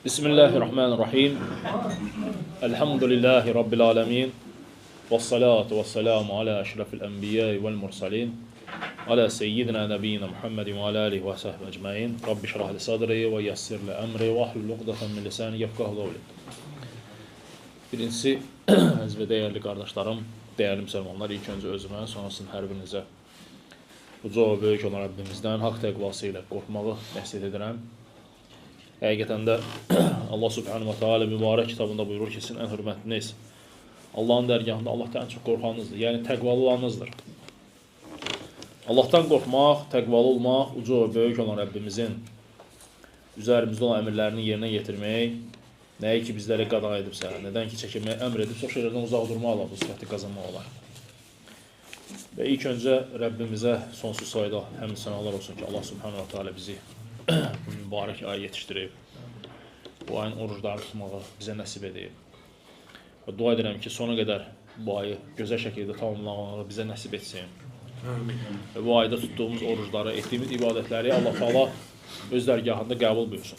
Bismillahirrahmanirrahim. Elhamdülillahi Rabbil alemin. Vessalatu vesselamu ala eşrefil enbiyai vel mursalin. Ala seyyidina nebiyyina Muhammedin ve ala alihi ve sahbihi ecmaîn. Rabbi şrah li sadri ve yessir li emri ve ahlul uqdatan min lisani yefqahu qawli. Birincisi, əziz və dəyərli qardaşlarım, dəyərli müsəlmanlar, ilk öncə özümə, sonrasında hər birinizə uca və böyük olan Rəbbimizdən haqq təqvası ilə qorxmağı nəsihət edirəm. Həqiqətən də Allah Subhanahu wa Taala mübarək kitabında buyurur ki, sizin ən hörmətliniz Allahın dərgahında Allahdan ən çox qorxanınızdır. Yəni təqvalı olanınızdır. Allahdan qorxmaq, təqvalı olmaq, uca və böyük olan Rəbbimizin üzərimizdə olan əmrlərini yerinə yetirmək, nəyi ki bizlərə qadağan edibsə, nədən ki çəkinməyə əmr edib, çox şeylərdən uzaq durmaqla bu sifəti qazanmaq olar. Və ilk öncə Rəbbimizə sonsuz sayda həmd sənalar olsun ki, Allah Subhanahu wa Taala bizi bu mübarək ayı yetişdirib, bu ayın oruclarını tutmağı bizə nəsib edib. Və dua edirəm ki, sona qədər bu ayı gözəl şəkildə tamamlamağı bizə nəsib etsin. Və bu ayda tutduğumuz orucları, etdiyimiz ibadətləri Allah Taala öz dərgahında qəbul buyursun.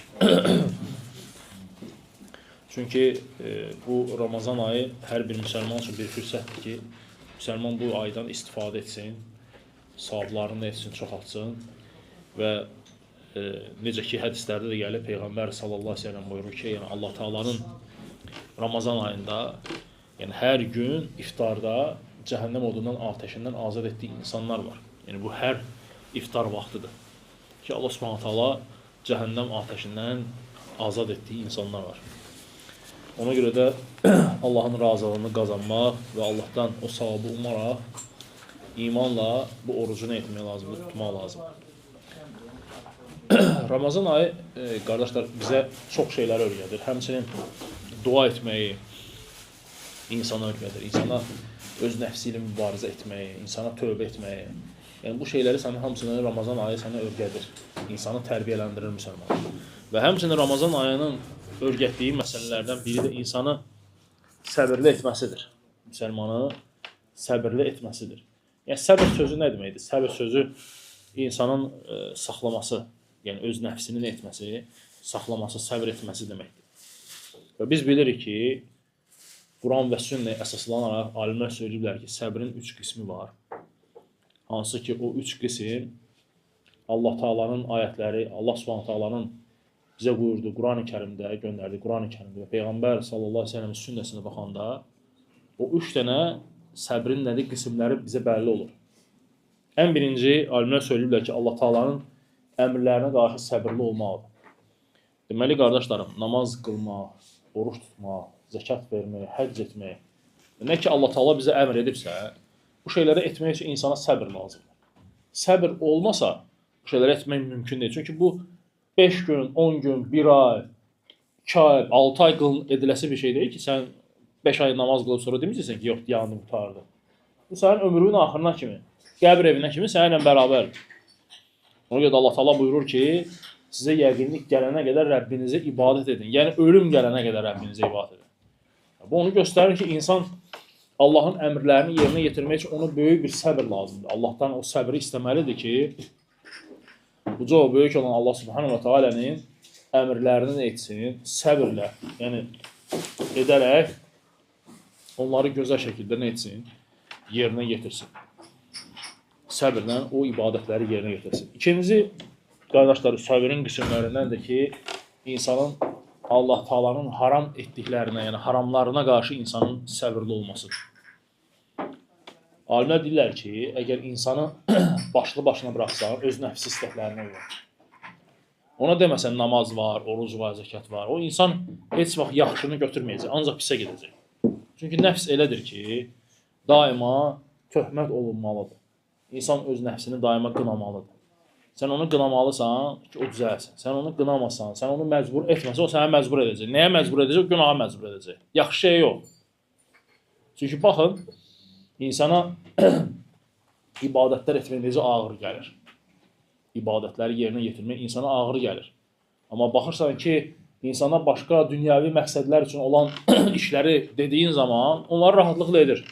Çünki bu Ramazan ayı hər bir müsəlman üçün bir fürsətdir ki, müsəlman bu aydan istifadə etsin, savablarını etsin, çoxaltsın və necə ki hədislərdə də gəlib Peyğəmbər sallallahu əleyhi və səlləm buyurur ki, yəni Allah Taala'nın Ramazan ayında, yəni hər gün iftarda cəhənnəm odundan, atəşindən azad etdiyi insanlar var. Yəni bu hər iftar vaxtıdır ki, Allah Subhanahu Taala cəhənnəm atəşindən azad etdiyi insanlar var. Ona görə də Allahın razılığını qazanmaq və Allahdan o savabı umaraq imanla bu orucunu etmək lazımdır, tutmaq lazımdır. Ramazan ayı, qardaşlar, bizə çox şeylər öyrədir. Həmçinin dua etməyi insana öyrədir. İnsana öz nəfsi ilə mübarizə etməyi, insana tövbə etməyi. Yəni bu şeyləri sənin hamısını Ramazan ayı sənə öyrədir. İnsanı tərbiyələndirir müsəlman. Və həmçinin Ramazan ayının öyrətdiyi məsələlərdən biri də insanı səbirli etməsidir. Müsəlmanı səbirli etməsidir. Yəni səbir sözü nə deməkdir? Səbir sözü insanın saxlaması, yəni öz nəfsinin etməsi, saxlaması, səbir etməsi deməkdir. Və biz bilirik ki, Quran və sünnəyə əsaslanaraq alimlər söyləyiblər ki, səbrin 3 qismi var. Hansı ki, o 3 qism Allah Taala'nın ayətləri, Allah Subhanahu Taala'nın bizə buyurdu, Qurani-Kərimdə göndərdi, Qurani-Kərimdə və Peyğəmbər sallallahu əleyhi və səlləmin sünnəsinə baxanda o 3 dənə səbrin nədir qismləri bizə bəlli olur. Ən birinci alimlər söyləyiblər ki, Allah Taala'nın əmrlərinə qarşı səbirli olmalıdır. Deməli, qardaşlarım, namaz qılmaq, oruç tutmaq, zəkat vermək, həcc etmək, nə ki Allah Taala bizə əmr edibsə, bu şeyləri etmək üçün insana səbir lazımdır. Səbir olmasa, bu şeyləri etmək mümkün deyil. Çünki bu 5 gün, 10 gün, 1 ay, 2 ay, 6 ay ediləsi bir şey deyil ki, sən 5 ay namaz qılıb sonra deməyəcəksən ki, yox, yandım, qutardı. Bu sənin ömrünün axırına kimi, qəbir evinə kimi səninlə bərabərdir. Ona görə Allah Taala buyurur ki, sizə yəqinlik gələnə qədər Rəbbinizə ibadət edin. Yəni ölüm gələnə qədər Rəbbinizə ibadət edin. Bu onu göstərir ki, insan Allahın əmrlərini yerinə yetirmək üçün ona böyük bir səbir lazımdır. Allahdan o səbri istəməlidir ki, uca və böyük olan Allah Subhanahu wa Taala'nın əmrlərini etsin, səbirlə, yəni edərək onları gözəl şəkildə nə etsin, yerinə yetirsin. Səbirlə o ibadətləri yerinə yetirsin. İkinci, qardaşlar, səbirin qismlərindəndir ki, insanın Allah Taala'nın haram etdiklərinə, yəni haramlarına qarşı insanın səbirli olmasıdır. Alimlər deyirlər ki, əgər insanı başlı başına buraxsan, öz nəfsi istəklərinə uyğun. Ona deməsən namaz var, oruc var, zəkat var. O insan heç vaxt yaxşını götürməyəcək, ancaq pisə gedəcək. Çünki nəfs elədir ki, daima töhmət olunmalıdır. İnsan öz nəfsini daima qınamalıdır. Sən onu qınamalısan ki, o düzəlsin. Sən onu qınamasan, sən onu məcbur etməsən, o sənə məcbur edəcək. Nəyə məcbur edəcək? Günaha məcbur edəcək. Yaxşı şey yox. Çünki baxın, insana ibadətlər etmək necə ağır gəlir. İbadətləri yerinə yetirmək insana ağır gəlir. Amma baxırsan ki, insana başqa dünyəvi məqsədlər üçün olan işləri dediyin zaman onları rahatlıqla edir.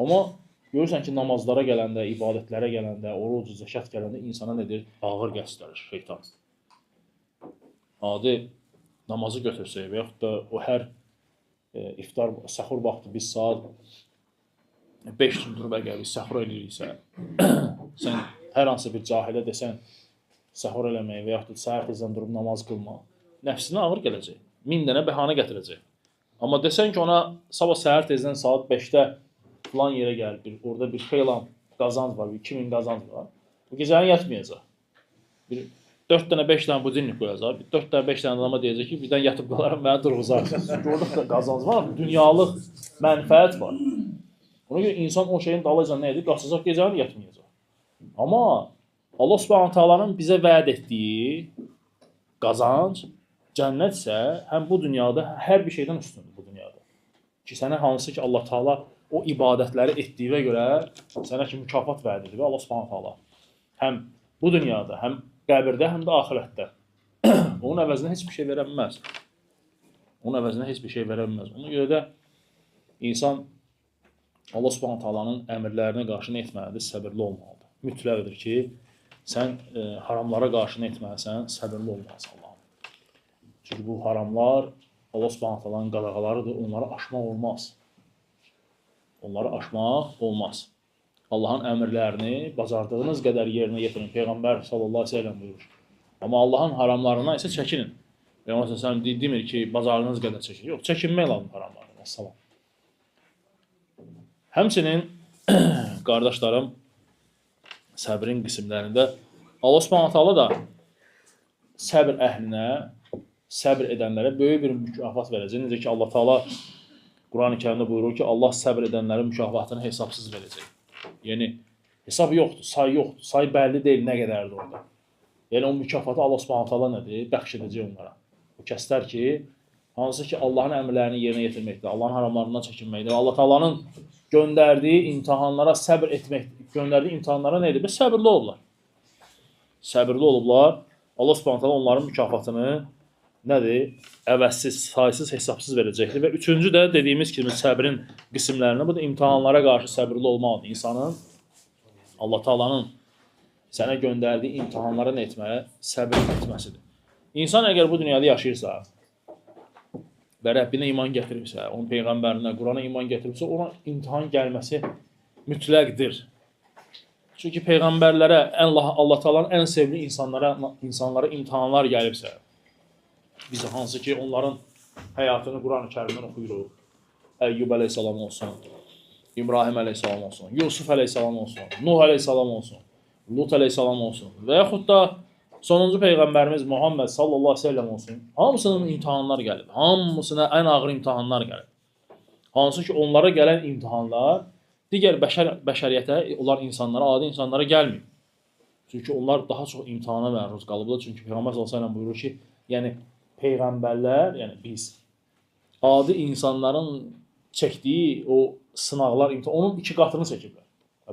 Amma görürsən ki, namazlara gələndə, ibadətlərə gələndə, oruc, zəkat gələndə insana nedir? Ağır qəsdlər şeytan. adi namazı götürsək və yaxud da o hər iftar, səhur vaxtı biz saat 5 üçün durub əgər biz səhur eləyiriksə, sən hər hansı bir cahilə desən səhur eləmək və yaxud da səhər tezdən durub namaz qılmaq, nəfsinə ağır gələcək. 1000 dənə bəhanə gətirəcək. Amma desən ki, ona sabah səhər tezdən saat 5-də filan yerə gəl, orada bir xeylan qazanc var, 2000 qazanc var. Bu gecəni yatmayacaq. 4 dənə 5 dənə budilnik qoyacaq. 4 dənə 5 dənə adama deyəcək ki, birdən yatıb qalaram, mənə durğuzarsın. Çünki orada qazanc var, dünyalıq mənfəət var. Ona görə insan o şeyin dalıca nə edir? Qaçacaq, gecəni yatmayacaq. Amma Allah Subhanahu taalanın bizə vəd etdiyi qazanc, cənnət isə həm bu dünyada hər bir şeydən üstündür bu dünyada. Ki sənə hansı ki Allah Taala o ibadətləri etdiyinə görə sənə ki mükafat vəd edir Allah Subhanahu taala. Həm bu dünyada, həm qəbirdə, həm də axirətdə. Onun əvəzinə heç bir şey verə bilməz. Onun əvəzinə heç bir şey verə bilməz. Ona görə də insan Allah Subhanahu taalanın əmrlərinə qarşı nə etməlidir? Səbirli olmalıdır. Mütləqdir ki, sən haramlara qarşı nə etməlisən? Səbirli olmalısan. Çünki bu haramlar Allah Subhanahu taalanın qadağalarıdır. Onları aşmaq olmaz. Onları aşmaq olmaz. Allahın əmrlərini bacardığınız qədər yerinə yetirin. Peyğəmbər sallallahu əleyhi və səlləm buyurur. Amma Allahın haramlarından isə çəkinin. Peyğəmbər sallallahu əleyhi və səlləm demir ki, bacardığınız qədər çəkin. Yox, çəkinmək lazım haramlardan. Əssalam. Həmçinin qardaşlarım, səbrin qismlərində Allah Subhanahu taala da səbr əhlinə, səbr edənlərə böyük bir mükafat verəcək. Necə ki Allah Taala Quran-ı Kərimdə buyurur ki, Allah səbr edənlərin mükafatını hesabsız verəcək. Yəni hesab yoxdur, say yoxdur. Say bəlli deyil nə qədərdir orada. Yəni o mükafatı Allah Subhanahu taala nədir? Bəxş edəcək onlara. O kəslər ki, hansı ki Allahın əmrlərini yerinə yetirməkdir, Allahın haramlarından çəkinməkdir. Allah Taala'nın göndərdiyi imtahanlara səbr etməkdir. Göndərdiyi imtahanlara nə edir? Səbirli olublar. Səbirli olublar. Allah Subhanahu taala onların mükafatını nədir? Əvəzsiz, saysız, hesabsız verəcəkdir. Və üçüncü də dediyimiz kimi səbrin qismlərinə bu da imtahanlara qarşı səbirli olmalıdır. İnsanın Allah Taala'nın sənə göndərdiyi imtahanlara nə etməyə? Səbir etməsidir. İnsan əgər bu dünyada yaşayırsa və Rəbbinə iman gətiribsə, onun Peyğəmbərinə, Qurana iman gətiribsə, ona imtihan gəlməsi mütləqdir. Çünki Peyğəmbərlərə, Allah Taala'nın ən sevimli insanlara imtihanlar gəlibsə, biz hansı ki onların həyatını Quran-ı Kərimdən oxuyuruq. Əyyub əleyhissalam olsun, İbrahim əleyhissalam olsun, Yusuf əleyhissalam olsun, Nuh əleyhissalam olsun, Lut əleyhissalam olsun və yaxud da sonuncu Peyğəmbərimiz Muhammed sallallahu əleyhi və səlləm olsun. Hamısının imtahanlar gəlib. Hamısına ən ağır imtahanlar gəlib. Hansı ki onlara gələn imtahanlar digər bəşəriyyətə, onlar insanlara, adi insanlara gəlmir. Çünki onlar daha çox imtahana məruz qalıblar. Çünki Peyğəmbər sallallahu əleyhi və səlləm buyurur ki, yəni Peyğəmbərlər, yəni biz, adi insanların çəkdiyi o sınaqlar, onun 2 qatını çəkiblər.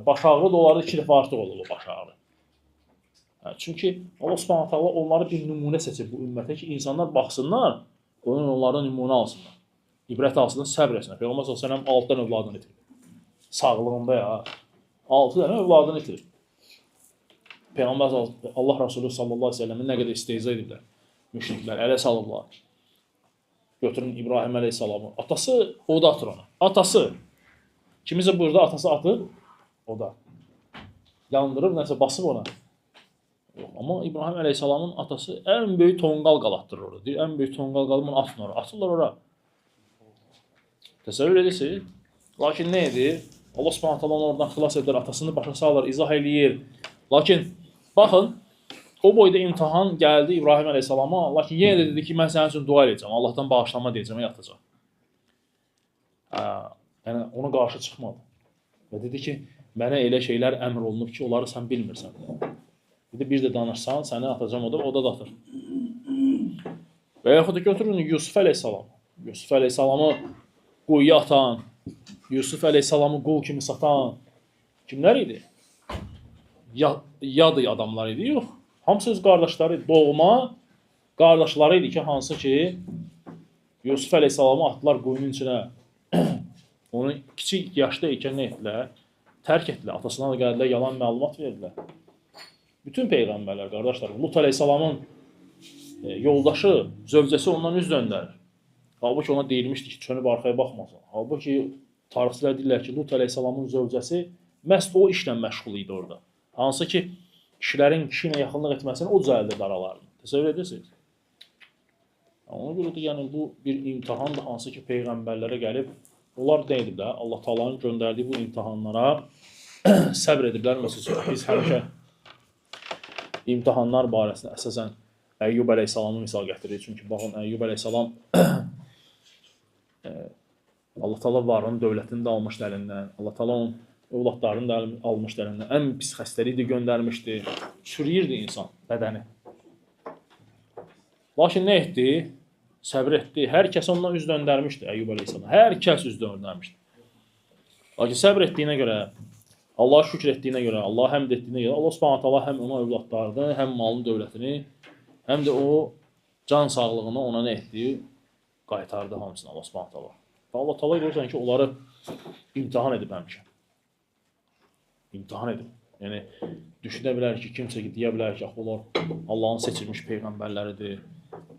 Baş ağrı da onlarda 2 dəfə artıq olur o baş ağrı. Çünki Allah Subhanahu taala onları bir nümunə seçib bu ümmətə ki, insanlar baxsınlar, onlardan nümunə alsınlar. İbrət alsınlar, səbr etsinlər. Peyğəmbər sallallahu əleyhi və səlləm 6 dənə övladını itirib. Sağlığında ya, 6 dənə övladını itirib. Peyğəmbər Allah Rasulü sallallahu əleyhi və səlləmin nə qədər istehza ediblər. Müşriklər ələ salıblar. Götürün İbrahim əleyhissalamı. Atası oda atır ona. Atası. Kimisə burada atası atır, oda. Yandırıb, nəsə basıb ona. Yox, amma İbrahim əleyhissalamın atası ən böyük tonqal qalatdırır orada. Deyir, ən böyük tonqal qalıb onu atın ora. Atırlar ora. Təsəvvür edirsiniz. Lakin nə edir? Allah Subhanahu taala oradan xilas edir, atasını başa salır, izah eləyir. Lakin baxın, o boyda imtahan gəldi İbrahim əleyhissalama. Lakin yenə də dedi ki, mən sənin üçün dua edəcəm, Allahdan bağışlanma deyəcəm, yatacaq. Yəni ona qarşı çıxmadı. Və dedi ki, mənə elə şeylər əmr olunub ki, onları sən bilmirsən. Dedi, bir də danışsan, səni atacam o da atır. Və yaxud da götürün Yusuf əleyhissalam. Yusuf əleyhissalamı quyuya atan, Yusuf əleyhissalamı qul kimi satan kimlər idi? Yad adamlar idi, yox. Hamısı öz qardaşları idi. Doğma qardaşları idi ki, hansı ki Yusuf əleyhissalamı atdılar quyunun içinə. Onu kiçik yaşda ikən nə etdilər? Tərk etdilər. Atasına da gəldilər, yalan məlumat verdilər. Bütün peyğəmbərlər, qardaşlar, Lut əleyhissalamın yoldaşı, zövcəsi ondan üz döndərir. Halbuki ona deyilmişdi ki, çönüb arxaya baxmasın. Halbuki tarixçilər deyirlər ki, Lut əleyhissalamın zövcəsi məhz o işlə məşğul idi orada. Hansı ki, kişilərin kişi ilə yaxınlıq etməsini o düzəldirdi aralarını. Təsəvvür edirsiniz? Ona görə də yəni bu bir imtahandır, hansı ki, peyğəmbərlərə gəlib, onlar nə ediblər? Allah Taala'nın göndərdiyi bu imtahanlara səbr ediblər. Məsələn, biz həmişə imtahanlar barəsində əsasən Əyyub əleyhissalamı misal gətiririk. Çünki baxın, Əyyub əleyhissalam Allah Taala varını, dövlətini də almışdı əlindən. Allah Taala onun övladlarını da almışdı əlindən. Ən pis xəstəliyi də göndərmişdi. Çürüyürdü insan bədəni. Lakin nə etdi? Səbr etdi. Hər kəs ondan üz döndərmişdi Əyyub əleyhissalam. Hər kəs üz döndərmişdi. Lakin səbr etdiyinə görə, Allah'a şükür etdiyinə görə, Allah'a həmd etdiyinə görə Allah Subhanahu taala həm ona övladlarını, həm malını, dövlətini, həm də o can sağlığını ona nə etdi? Qaytardı hamısını Allah Subhanahu taala. Allah Taala görürsən ki, onları imtahan edib həmişə. İmtahan edib. Yəni düşünə bilər ki, kimsə ki, deyə bilər ki, onlar Allahın seçilmiş peyğəmbərləridir.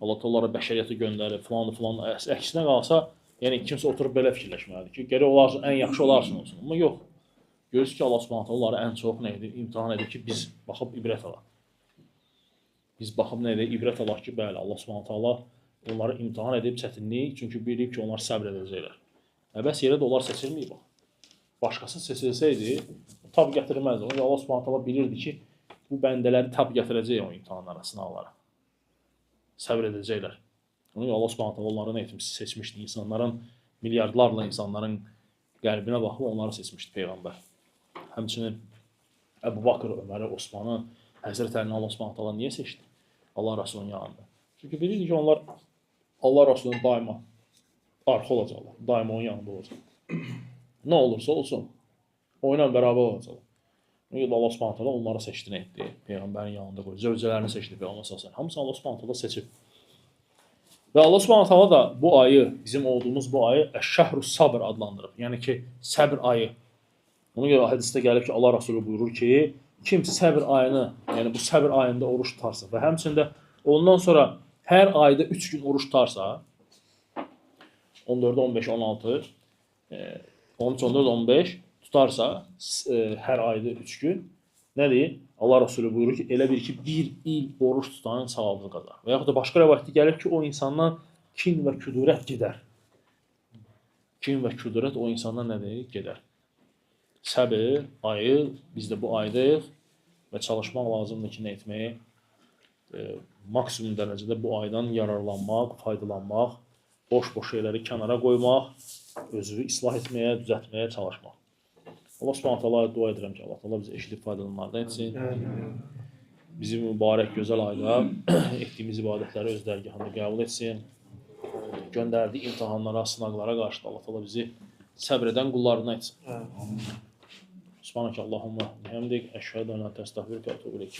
Allah onlara bəşəriyyəti göndərib, filan. Əksinə qalsa, yəni kimsə oturub belə fikirləşməlidir ki, gərək olarsın, ən yaxşı olarsın olsun. Amma yox. Görürsünüz ki, Allah Subhanahu taala onları ən çox nə edir? İmtahan edir ki, biz baxıb ibrət alaq. Biz baxıb nə edir? İbrət alaq ki, bəli, Allah Subhanahu taala onları imtahan edib çətinlik, çünki bilib ki, onlar səbr edəcəklər. Əbəs yerə də onlar seçilməyib. Başqası seçilsəydi, tab gətirməzdi. Çünki Allah Subhanahu taala bilirdi ki, bu bəndələri tab gətirəcək o imtahanlara, sınavlara. Səbr edəcəklər. Çünki Allah Subhanahu taala onları nə etmiş, seçmişdi. İnsanların, milyardlarla insanların qəlbinə baxıb onları seçmişdi Peyğəmbər. Həmçinin Əbu Bakır, Öməri, Osmanı, Həzrət Əlini Allah Subhanahu taala niyə seçdi? Allah Rasulunun yanında. Çünki bilirdi ki, onlar Allah Rasulunun daima arxa olacaqlar. Daima onun yanında olacaq. Nə olursa olsun, o ilə bərabər olacaqlar. Çünki Allah Subhanahu taala onları seçdi, nə etdi? Peyğəmbərin yanında qoydu. Zövcələrini seçdi Peyğəmbər sallallahu əleyhi və səlləm. Hamısını Allah Subhanahu taala seçib. Və Allah Subhanahu taala da bu ayı, bizim olduğumuz bu ayı Əş-Şəhrus Sabr adlandırıb. Yəni ki, səbr ayı. Ona görə hədisdə gəlib ki, Allah Rasulü buyurur ki, kimsə səbr ayını, yəni bu səbr ayında oruç tutarsa və həmçində ondan sonra hər ayda 3 gün oruç tutarsa, 14, 15, 16, 13, 14, 15 tutarsa hər ayda 3 gün, nədir? Allah Rasulü buyurur ki, elə bir ki, bir il oruç tutanın savabını qazanır. Və yaxud da başqa rəvayətdə gəlir ki, o insandan kin və küdurət gedər. Kin və küdurət o insandan nədir? Gedər. Səbir ayı, biz də bu aydayıq və çalışmaq lazımdır ki, nə etməyi? Maksimum dərəcədə bu aydan yararlanmaq, faydalanmaq, boş-boş şeyləri kənara qoymaq, özünü islah etməyə, düzəltməyə çalışmaq. Allah Subhanahu taala dua edirəm ki, Allah Taala bizi eşidib faydalananlardan etsin. Bizi mübarək gözəl ayda etdiyimiz ibadətləri öz dərgahında qəbul etsin. Göndərdiyi imtahanlara, sınaqlara qarşı Allah Taala bizi səbr edən qullarına etsin. Subhanakallahumma bihamdik, əşhədu en la ilahe illa ente, estağfiruke ve etûbü ileyk.